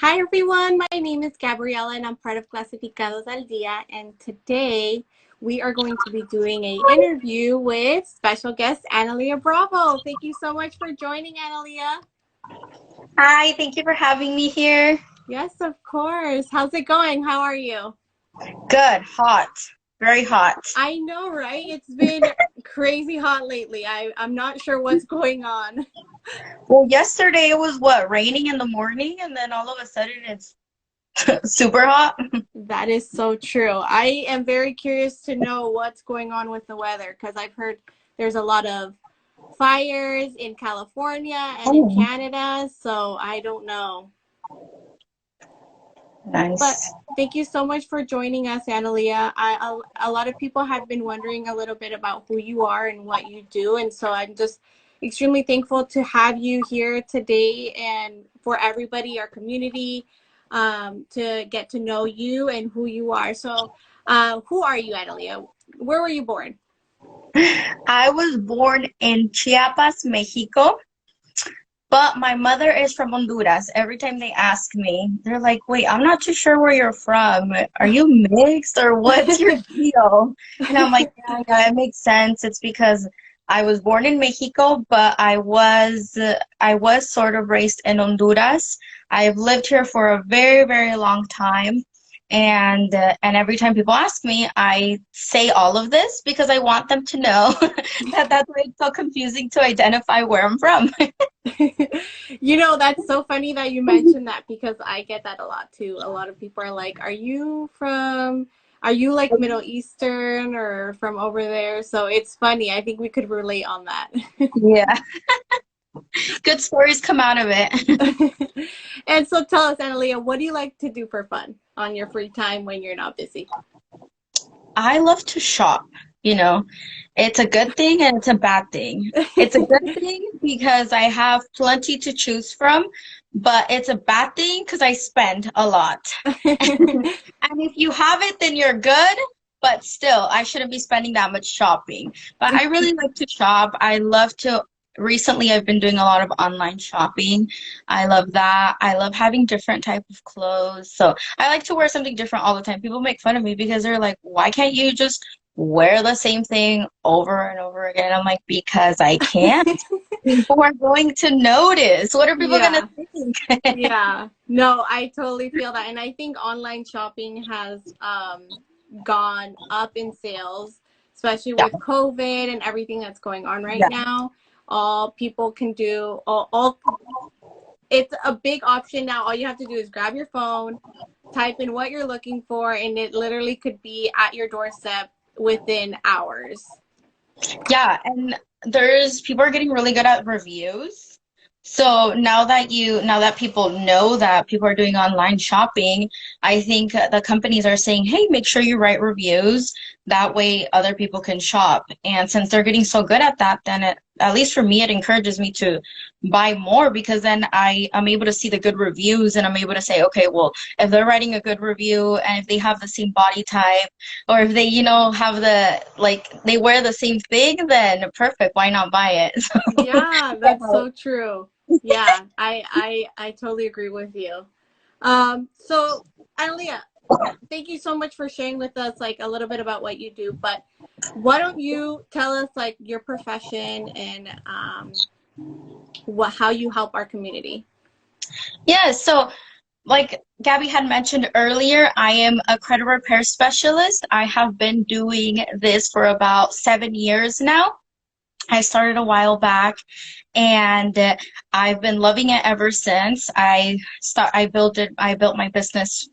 Hi everyone, my name is Gabriella and I'm part of Clasificados al Día, and today we are going to be doing a interview with special guest Analia Bravo. Thank you so much for joining, Analia. Hi, thank you for having me here. Yes, of course. How's it going? How are you? Good, hot, very hot. I know, right? It's been crazy hot lately. I'm not sure what's going on. Well, yesterday it was what, raining in the morning, and then all of a sudden it's super hot. That is so true. I am very curious to know what's going on with the weather because I've heard there's a lot of fires in California and in Oh, Canada, so I don't know. But nice. thank you so much for joining us, Analia. A lot of people have been wondering a little bit about who you are and what you do, and so I'm just extremely thankful to have you here today and for everybody, our community, to get to know you and who you are. So, who are you, Analia? Where were you born? I was born in Chiapas, Mexico, but my mother is from Honduras. Every time they ask me, they're like, wait, I'm not too sure where you're from. Are you mixed or what's your deal? And I'm like, yeah, it makes sense. It's because I was born in Mexico, but I was sort of raised in Honduras. I've lived here for a very, very long time. And every time people ask me, I say all of this because I want them to know that that's why it's so confusing to identify where I'm from. That's so funny that you mentioned that because I get that a lot too. A lot of people are like, are you like Middle Eastern or from over there? So it's funny. I think we could relate on that. Yeah, good stories come out of it. And so tell us, Analia, what do you like to do for fun on your free time when you're not busy? I love to shop, you know. It's a good thing and it's a bad thing. It's a good thing because I have plenty to choose from, but it's a bad thing because I spend a lot. And if you have it, then you're good, but still, I shouldn't be spending that much shopping. But I really like to shop. Recently I've been doing a lot of online shopping. I love that. I love having different type of clothes. So I like to wear something different all the time. People make fun of me because they're like, why can't you just wear the same thing over and over again? I'm like, because I can't. People are going to notice. What are people going to Yeah. think? Yeah, no, I totally feel that. And I think online shopping has gone up in sales, especially Yeah, with COVID and everything that's going on right yeah. now. All people can do, it's a big option now. All you have to do is grab your phone, type in what you're looking for, and it literally could be at your doorstep within hours. Yeah, and there's people are getting really good at reviews. So now that people know that people are doing online shopping, I think the companies are saying, "Hey, make sure you write reviews. That way other people can shop." And since they're getting so good at that, then at least for me, it encourages me to buy more because then I am able to see the good reviews and I'm able to say, okay, well, if they're writing a good review and if they have the same body type or if they, have they wear the same thing, then perfect. Why not buy it? Yeah, that's So, so true. Yeah, I totally agree with you. So Alia, thank you so much for sharing with us like a little bit about what you do. But why don't you tell us like your profession and what how you help our community? yeah, so like Gabby had mentioned earlier, I am a credit repair specialist. I have been doing this for about 7 years now. I started a while back and I've been loving it ever since. I built my business,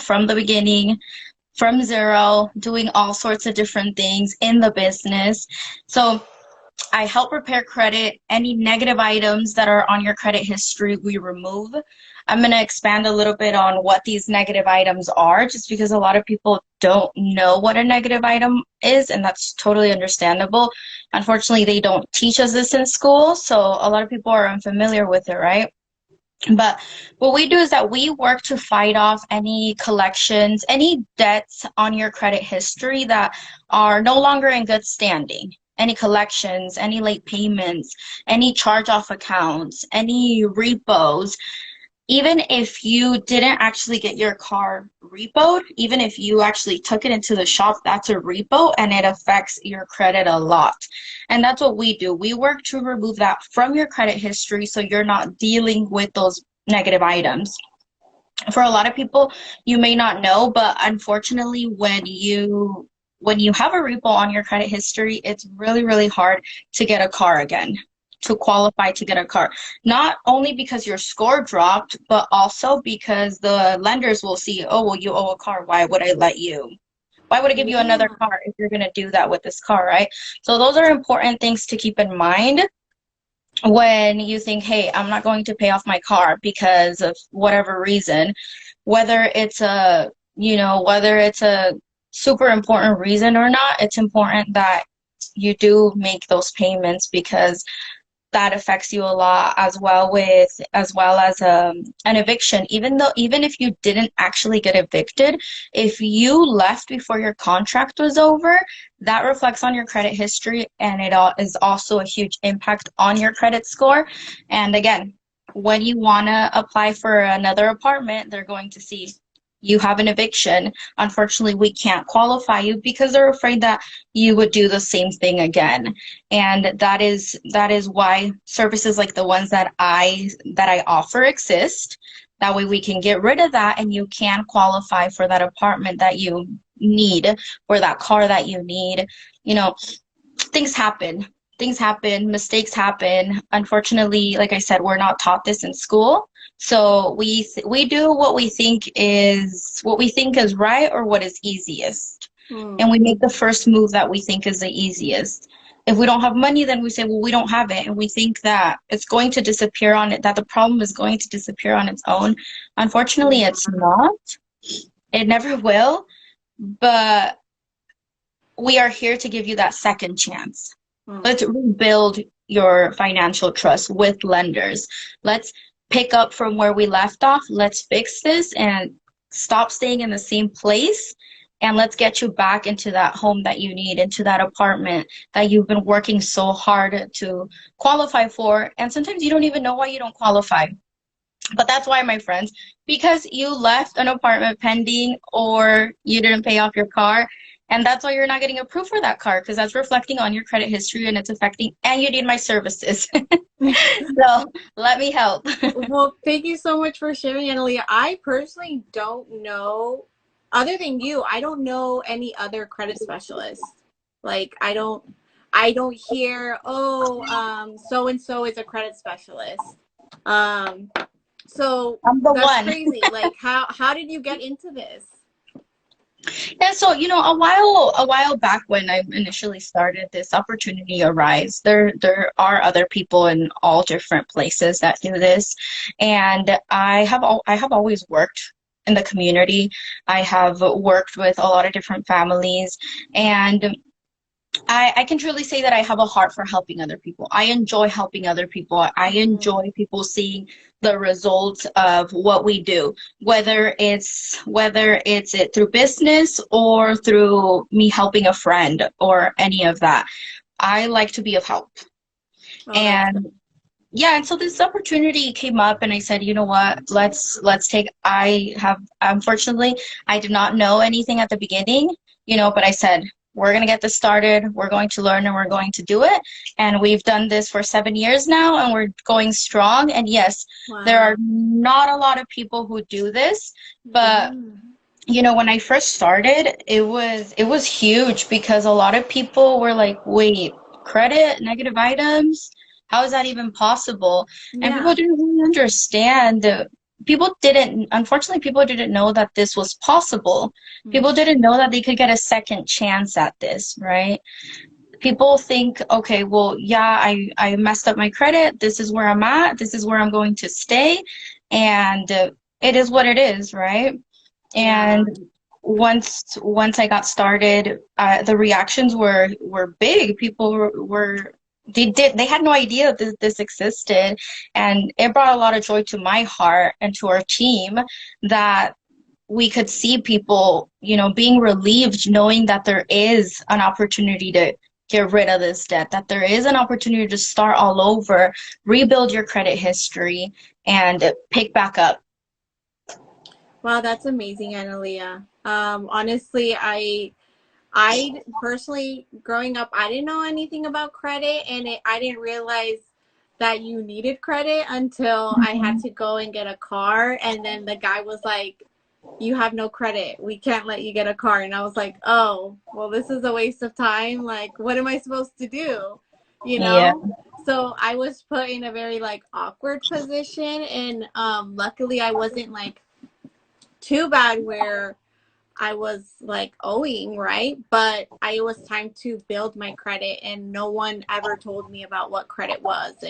from the beginning, from zero, doing all sorts of different things in the business. So I help repair credit. Any negative items that are on your credit history, we remove. I'm going to expand a little bit on what these negative items are, just because a lot of people don't know what a negative item is, and that's totally understandable. Unfortunately, they don't teach us this in school, so a lot of people are unfamiliar with it, right? But what we do is that we work to fight off any collections, any debts on your credit history that are no longer in good standing. Any collections, any late payments, any charge off accounts, any repos, even if you didn't actually get your car repoed, even if you actually took it into the shop, that's a repo and it affects your credit a lot. And that's what we do. We work to remove that from your credit history so you're not dealing with those negative items. For a lot of people, you may not know, but unfortunately, when you have a repo on your credit history, it's really, really hard to get a car again, to qualify to get a car. Not only because your score dropped, but also because the lenders will see, oh, well, you owe a car. Why would I give you another Yeah. car if you're going to do that with this car, right? So those are important things to keep in mind when you think, hey, I'm not going to pay off my car because of whatever reason, whether it's a super important reason or not, it's important that you do make those payments because that affects you a lot, as well as an eviction. Even if you didn't actually get evicted, if you left before your contract was over, that reflects on your credit history, and is also a huge impact on your credit score. And again, when you want to apply for another apartment, they're going to see you have an eviction. Unfortunately, we can't qualify you because they're afraid that you would do the same thing again. And that is why services like the ones that I offer exist. That way we can get rid of that and you can qualify for that apartment that you need or that car that you need. You know, things happen. Things happen, mistakes happen. Unfortunately, like I said, we're not taught this in school. So we do what we think is right or what is easiest. Hmm. And we make the first move that we think is the easiest. If we don't have money, then we say, well, we don't have it. And we think that it's going to disappear on it, that the problem is going to disappear on its own. Unfortunately, Yeah. it's not. It never will. But we are here to give you that second chance. Hmm. Let's rebuild your financial trust with lenders. Let's pick up from where we left off. Let's fix this and stop staying in the same place. And let's get you back into that home that you need, into that apartment that you've been working so hard to qualify for. And sometimes you don't even know why you don't qualify. But that's why, my friends, because you left an apartment pending or you didn't pay off your car. And that's why you're not getting approved for that car because that's reflecting on your credit history and it's affecting, and you need my services. So let me help. Well, thank you so much for sharing, Analia. I personally don't know, other than you, I don't know any other credit specialists. Like I don't hear, oh, so and so is a credit specialist. Um, so I'm the that's one. crazy. Like how did you get into this? Yeah, so a while back when I initially started, this opportunity arise. There are other people in all different places that do this, and I have always worked in the community. I have worked with a lot of different families, and I can truly say that I have a heart for helping other people. I enjoy helping other people. I Mm, enjoy people seeing the results of what we do, whether it's it through business or through me helping a friend or any of that. I like to be of help. oh, that's good. And yeah, and so this opportunity came up and I said, you know what, let's take I have unfortunately I did not know anything at the beginning, but I said, we're gonna get this started, we're going to learn and we're going to do it. And we've done this for 7 years now and we're going strong. And yes, there are Wow. not a lot of people who do this, but Yeah. when I first started, it was huge because a lot of people were like, "Wait, credit, negative items? How is that even possible?" And people Yeah. didn't really understand. Unfortunately, people didn't know that this was possible. People Mm. didn't know that they could get a second chance at this, right? People think, okay, well, yeah, I messed up my credit. This is where I'm at. This is where I'm going to stay. And it is what it is, right? Yeah. And once I got started, the reactions were big. People they had no idea this existed, and it brought a lot of joy to my heart and to our team that we could see people, being relieved, knowing that there is an opportunity to get rid of this debt, that there is an opportunity to start all over, rebuild your credit history, and pick back up. Wow, that's amazing, Analia. Honestly, I personally, growing up, I didn't know anything about credit, and I didn't realize that you needed credit until I had Mhm. to go and get a car, and then the guy was like, "You have no credit. We can't let you get a car." And I was like, "Oh, well, this is a waste of time. Like, what am I supposed to do?" You Yeah. know? So I was put in a very like awkward position, and luckily I wasn't like too bad where I was like owing, right? But it was time to build my credit, and no one ever told me about what credit was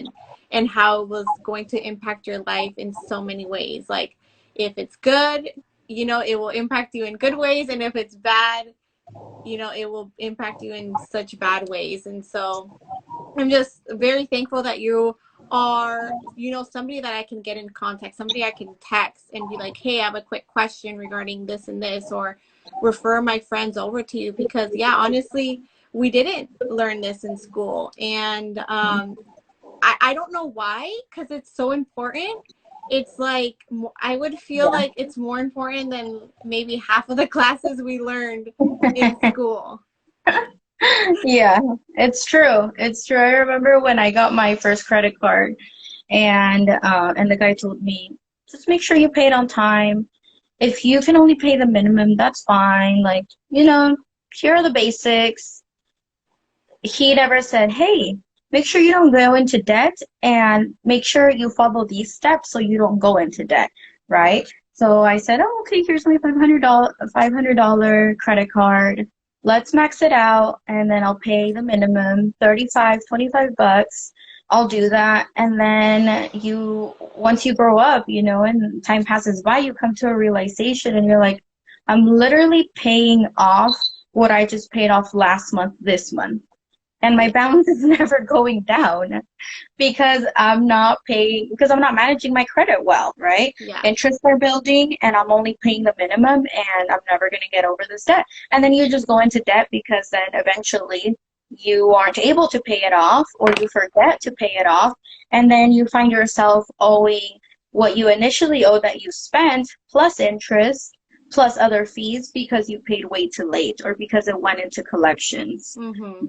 and how it was going to impact your life in so many ways. Like if it's good, it will impact you in good ways, and if it's bad, it will impact you in such bad ways. And so I'm just very thankful that you are, somebody that I can get in contact, somebody I can text and be like, hey, I have a quick question regarding this and this, or refer my friends over to you. Because, yeah, honestly, we didn't learn this in school. And I don't know why, because it's so important. It's like, I would feel like it's more important than maybe half of the classes we learned in school. Yeah, it's true. It's true. I remember when I got my first credit card, and the guy told me, just make sure you pay it on time. If you can only pay the minimum, that's fine. Like, here are the basics. He never said, hey, make sure you don't go into debt and make sure you follow these steps so you don't go into debt, right? So I said, oh, okay, here's my $500 credit card. Let's max it out and then I'll pay the minimum, 35, 25 bucks. I'll do that. And then once you grow up, and time passes by, you come to a realization and you're like, I'm literally paying off what I just paid off last month, this month, and my balance is never going down because I'm not managing my credit well, right? Yeah. Interests are building and I'm only paying the minimum and I'm never going to get over this debt. And then you just go into debt because then eventually you aren't able to pay it off or you forget to pay it off. And then you find yourself owing what you initially owed that you spent plus interest plus other fees because you paid way too late or because it went into collections, Mm-hmm.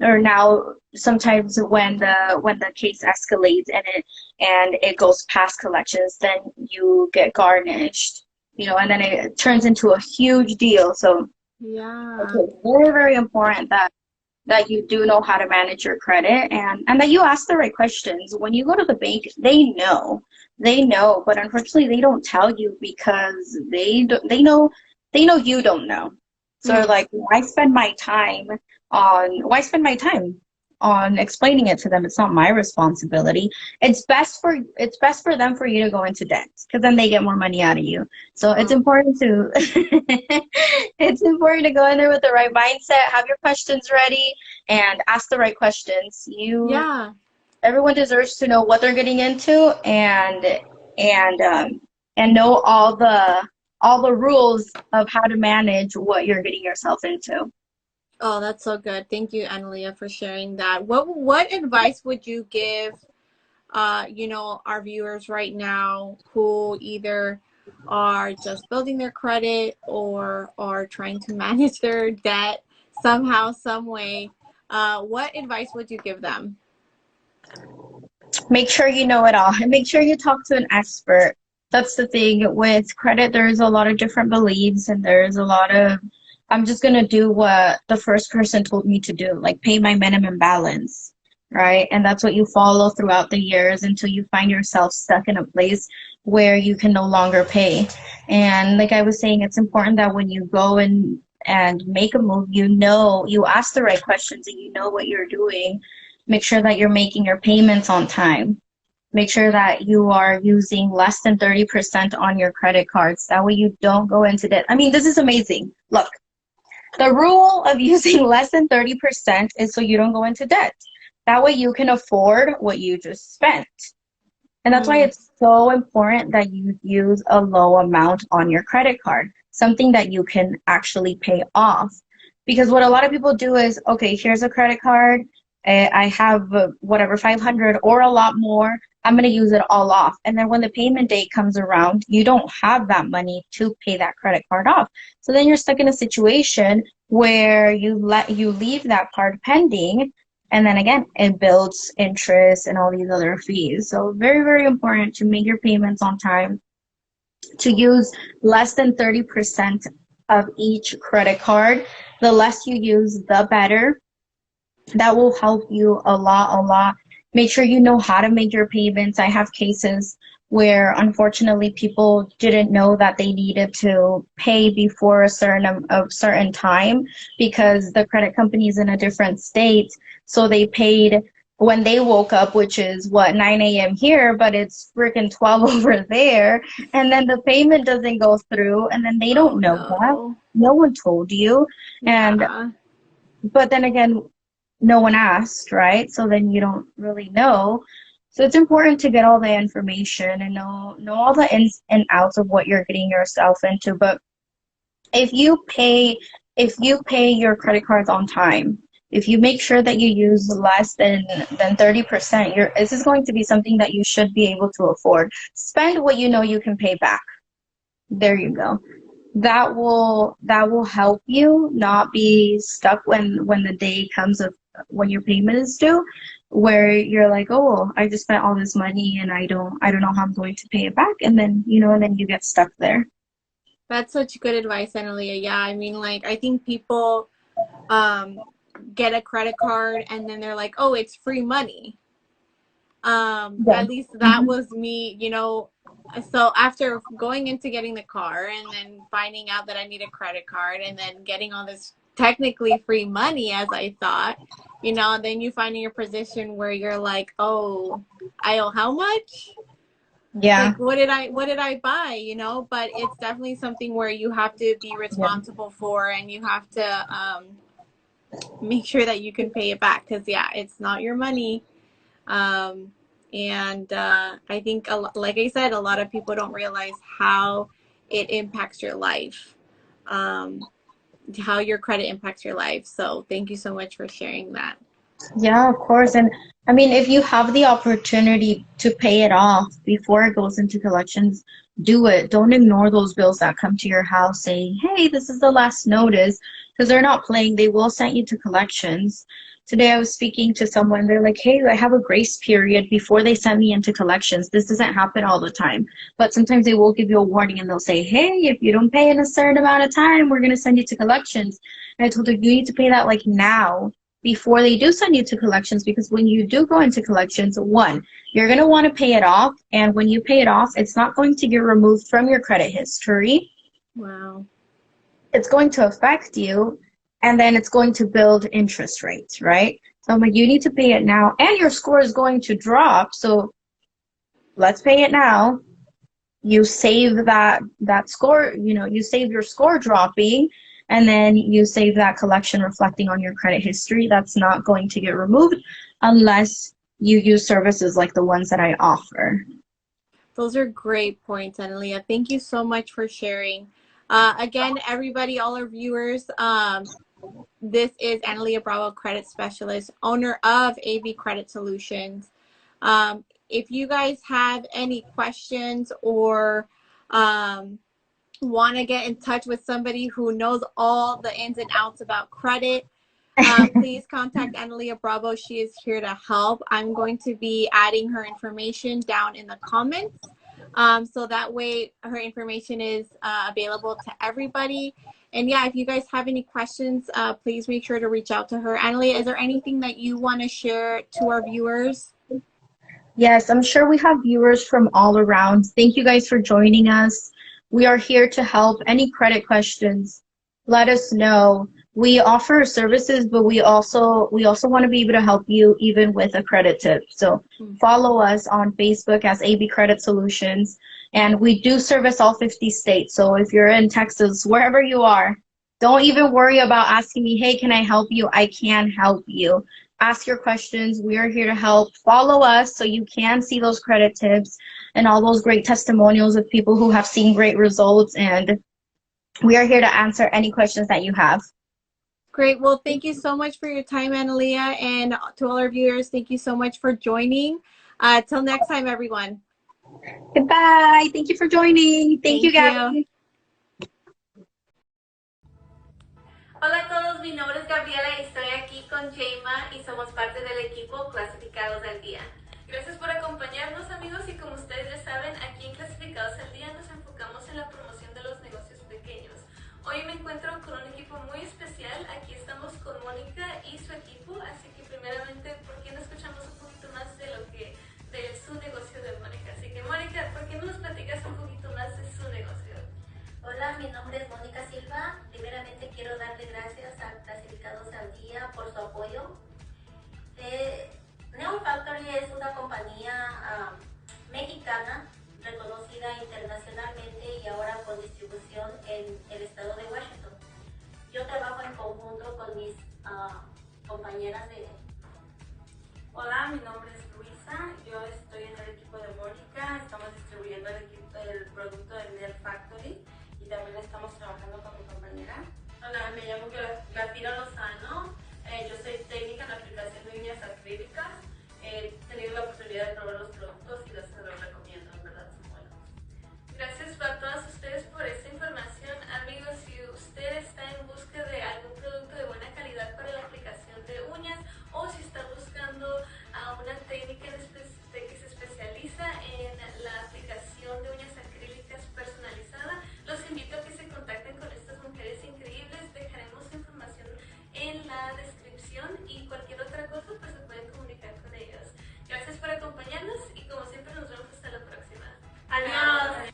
or now sometimes when the case escalates and it goes past collections, then you get garnished, and then it turns into a huge deal. So Yeah. it's very, very important that you do know how to manage your credit and that you ask the right questions. When you go to the bank, they know, but unfortunately they don't tell you because they know you don't know. So Mm. like, why spend my time on explaining it to them? It's not my responsibility. It's best for them for you to go into debt because then they get more money out of you. So it's Oh, important to it's important to go in there with the right mindset, have your questions ready, and ask the right questions. yeah. Everyone deserves to know what they're getting into and know all the rules of how to manage what you're getting yourself into. Oh, that's so good. Thank you, Analia, for sharing that. What advice would you give our viewers right now who either are just building their credit or are trying to manage their debt somehow, some way? What advice would you give them? Make sure you know it all and make sure you talk to an expert. That's the thing with credit. There's a lot of different beliefs and there's a lot of, I'm just going to do what the first person told me to do, like pay my minimum balance, right? And that's what you follow throughout the years until you find yourself stuck in a place where you can no longer pay. And like I was saying, it's important that when you go and make a move, you ask the right questions and you know what you're doing. Make sure that you're making your payments on time. Make sure that you are using less than 30% on your credit cards. That way you don't go into debt. I mean, this is amazing. Look, the rule of using less than 30% is so you don't go into debt. That way you can afford what you just spent. And that's why Mm, it's so important that you use a low amount on your credit card, something that you can actually pay off. Because what a lot of people do is, okay, here's a credit card. I have whatever 500 or a lot more. I'm going to use it all off. And then when the payment date comes around, you don't have that money to pay that credit card off. So then you're stuck in a situation where you leave that card pending, and then again, it builds interest and all these other fees. So very, very important to make your payments on time, to use less than 30% of each credit card. The less you use, the better. That will help you a lot, a lot. Make sure you know how to make your payments. I have cases where unfortunately people didn't know that they needed to pay before a certain time because the credit company is in a different state. So they paid when they woke up, which is what, 9 a.m. here, but it's freaking 12 over there. And then the payment doesn't go through, and then they don't know that. No one told you. And but then again, no one asked, right? So then you don't really know. So it's important to get all the information and know all the ins and outs of what you're getting yourself into. But if you pay your credit cards on time, if you make sure that you use less than 30%, this is going to be something that you should be able to afford. Spend what you know you can pay back. There you go. That will help you not be stuck when the day comes of when your payment is due, where you're like, oh, I just spent all this money and I don't know how I'm going to pay it back, and then you get stuck there. That's such good advice, Analia. Yeah, I mean, like, I think people get a credit card and then they're like, oh, it's free money. At least that was me, so after going into getting the car and then finding out that I need a credit card and then getting all this technically free money, as I thought, then you find in your position where you're like, oh, I owe how much? Yeah. Like, what did I buy? But it's definitely something where you have to be responsible for, and you have to make sure that you can pay it back, because it's not your money. I think, like I said, a lot of people don't realize how it impacts your life, how your credit impacts your life. So thank you so much for sharing that. Yeah, of course. And I mean, if you have the opportunity to pay it off before it goes into collections, do it. Don't ignore those bills that come to your house saying, hey, this is the last notice, because they're not playing. They will send you to collections. Today I was speaking to someone. They're like, hey, I have a grace period before they send me into collections. This doesn't happen all the time, but sometimes they will give you a warning and they'll say, hey, if you don't pay in a certain amount of time, we're going to send you to collections. And I told her, you need to pay that like now, before they do send you to collections, because when you do go into collections, one, you're going to want to pay it off. And when you pay it off, it's not going to get removed from your credit history. Wow. It's going to affect you, and then it's going to build interest rates, right? So I'm like, you need to pay it now, and your score is going to drop. So let's pay it now. You save that score, you save your score dropping, and then you save that collection reflecting on your credit history. That's not going to get removed unless you use services like the ones that I offer. Those are great points, Analia. Thank you so much for sharing. Again, everybody, all our viewers, this is Analia Bravo, credit specialist, owner of AB Credit Solutions. If you guys have any questions or want to get in touch with somebody who knows all the ins and outs about credit, please contact Analia Bravo. She is here to help. I'm going to be adding her information down in the comments, so that way her information is available to everybody. And if you guys have any questions, please make sure to reach out to her. Analia, is there anything that you want to share to our viewers? Yes, I'm sure we have viewers from all around. Thank you guys for joining us. We are here to help. Any credit questions, let us know. We offer services, but we also want to be able to help you even with a credit tip. So follow us on Facebook as AB Credit Solutions. And we do service all 50 states. So if you're in Texas, wherever you are, don't even worry about asking me, hey, can I help you? I can help you. Ask your questions. We are here to help. Follow us so you can see those credit tips and all those great testimonials of people who have seen great results. And we are here to answer any questions that you have. Great. Well, thank you so much for your time, Analia, and to all our viewers, thank you so much for joining. Till next time, everyone. Goodbye. Thank you for joining. Thank you, Gabby. Hola a todos, mi nombre es Gabriela y estoy aquí con Jaima y somos parte del equipo Clasificados al Día. Gracias por acompañarnos, amigos, y como ustedes ya saben, aquí en Clasificados al Día nos enfocamos en la promoción de los negocios pequeños. Hoy me encuentro con un equipo muy especial. Aquí estamos con Mónica y su equipo, así que primeramente, ¿por qué no escuchamos un poquito más de su negocio de Mónica? Así que Mónica, ¿por qué no nos platicas un poquito más de su negocio? Hola, mi nombre es Mónica Silva. Primeramente quiero darle gracias a Clasificados al Día por su apoyo. Neo Factory es una compañía mexicana reconocida internacionalmente y ahora con distribución en el estado de Washington. Yo trabajo en conjunto con mis compañeras de... Hola, mi nombre es Luisa, yo estoy en el equipo de Mónica, estamos distribuyendo el producto de Nail Factory y también estamos trabajando con mi compañera. Hola, me llamo Glafira Lozano, yo soy técnica en la aplicación de uñas acrílicas. He tenido la oportunidad de probar los productos y se los recomiendo, en verdad son buenos. Gracias a todas ustedes por esta información. Amigos, si usted está en busca de algún producto de buena calidad para la aplicación de uñas o si está buscando a una técnica que se especializa en la aplicación de uñas acrílicas personalizada, los invito a que se contacten con estas mujeres increíbles. Dejaremos información en la descripción y cualquier otra cosa pues se pueden comunicar con ellos. Gracias por acompañarnos y como siempre nos vemos hasta la próxima. Adiós.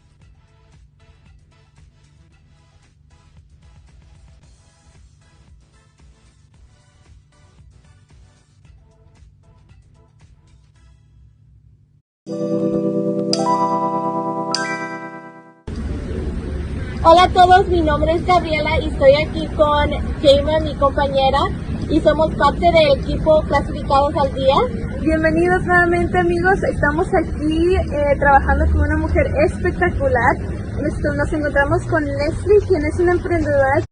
Hola a todos, mi nombre es Gabriela y estoy aquí con Jaima, mi compañera, y somos parte del equipo Clasificados al Día. Bienvenidos nuevamente, amigos. Estamos aquí trabajando con una mujer espectacular. Nos encontramos con Leslie, quien es una emprendedora